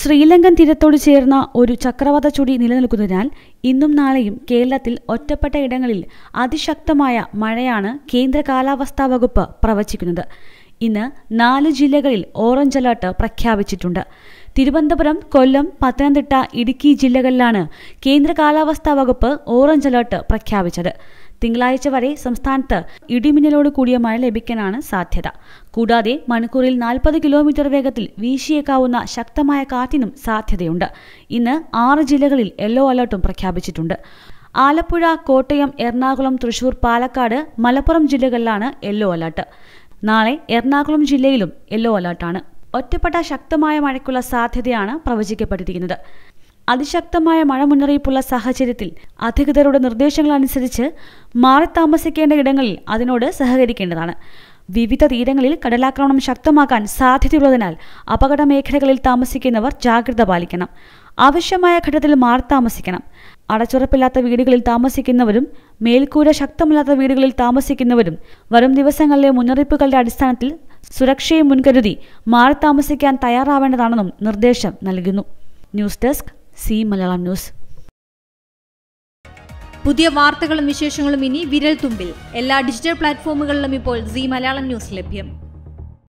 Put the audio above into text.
ശ്രീലങ്കൻ തീരത്തോട് ചേർന്ന ഒരു ചക്രവാത ചുഴി നിലനിൽക്കുന്നതിനാൽ ഇന്നും നാളെയും കേരളത്തിൽ ഒറ്റപ്പെട്ട ഇടങ്ങളിൽ അതിശക്തമായ മഴയാണ് കേന്ദ്ര കാലാവസ്ഥാ വകുപ്പ് പ്രവചിക്കുന്നത്. ഇന്ന് 4 ജില്ലകളിൽ ഓറഞ്ച് അലർട്ട് പ്രഖ്യാപിച്ചിട്ടുണ്ട്. തിരുവനന്തപുരം, കൊല്ലം, പത്തനംതിട്ട, ഇടുക്കി ജില്ലകളിലാണ് കേന്ദ്ര കാലാവസ്ഥാ വകുപ്പ് ഓറഞ്ച് അലർട്ട് പ്രഖ്യാപിച്ചത്. തിങ്കളാഴ്ച വരെ സംസ്ഥാനത്ത് ഇടിമിന്നലോട് കൂടിയ മഴ ലഭിക്കാനാണ് സാധ്യത. കൂടാതെ മണിക്കൂറിൽ 40 കിലോമീറ്റർ വേഗത്തിൽ വീശിയേക്കാവുന്ന ശക്തമായ കാറ്റിനും സാധ്യതയുണ്ട്. ഇന്ന് 6 ജില്ലകളിൽ യെല്ലോ അലർട്ടും പ്രഖ്യാപിച്ചിട്ടുണ്ട്. ആലപ്പുഴ, കോട്ടയം, എറണാകുളം, തൃശൂർ, പാലക്കാട്, മലപ്പുറം ജില്ലകളിലാണ് യെല്ലോ അലർട്ട്. നാളെ എറണാകുളം ജില്ലയിലും യെല്ലോ അലർട്ടാണ്. ഒറ്റപ്പെട്ട ശക്തമായ മഴയ്ക്കുള്ള സാധ്യതയാണ് പ്രവചിക്കപ്പെട്ടിരിക്കുന്നത്. അതിശക്തമായ മഴ മുന്നറിയിപ്പുള്ള സാഹചര്യത്തിൽ അധികൃതരുടെ നിർദ്ദേശങ്ങളനുസരിച്ച് മാറി താമസിക്കേണ്ട ഇടങ്ങളിൽ അതിനോട് സഹകരിക്കേണ്ടതാണ്. വിവിധ തീരങ്ങളിൽ കടലാക്രമണം ശക്തമാക്കാൻ സാധ്യതയുള്ളതിനാൽ അപകട മേഖലകളിൽ താമസിക്കുന്നവർ ജാഗ്രത പാലിക്കണം. ആവശ്യമായ ഘട്ടത്തിൽ മാറി താമസിക്കണം. അടച്ചുറപ്പില്ലാത്ത വീടുകളിൽ താമസിക്കുന്നവരും മേൽക്കൂര ശക്തമല്ലാത്ത വീടുകളിൽ താമസിക്കുന്നവരും വരും ദിവസങ്ങളിലെ മുന്നറിയിപ്പുകളുടെ അടിസ്ഥാനത്തിൽ സുരക്ഷയെ മുൻകരുതി മാറി താമസിക്കാൻ തയ്യാറാവേണ്ടതാണെന്നും നിർദ്ദേശം നൽകുന്നു. News desk C Malayalam news. പുതിയ വാർത്തകളും വിശേഷങ്ങളും ഇനി വിരൽ തുമ്പിൽ. എല്ലാ ഡിജിറ്റൽ പ്ലാറ്റ്ഫോമുകളിലും ഇപ്പോൾ സി മലയാളം ന്യൂസ് ലഭ്യം.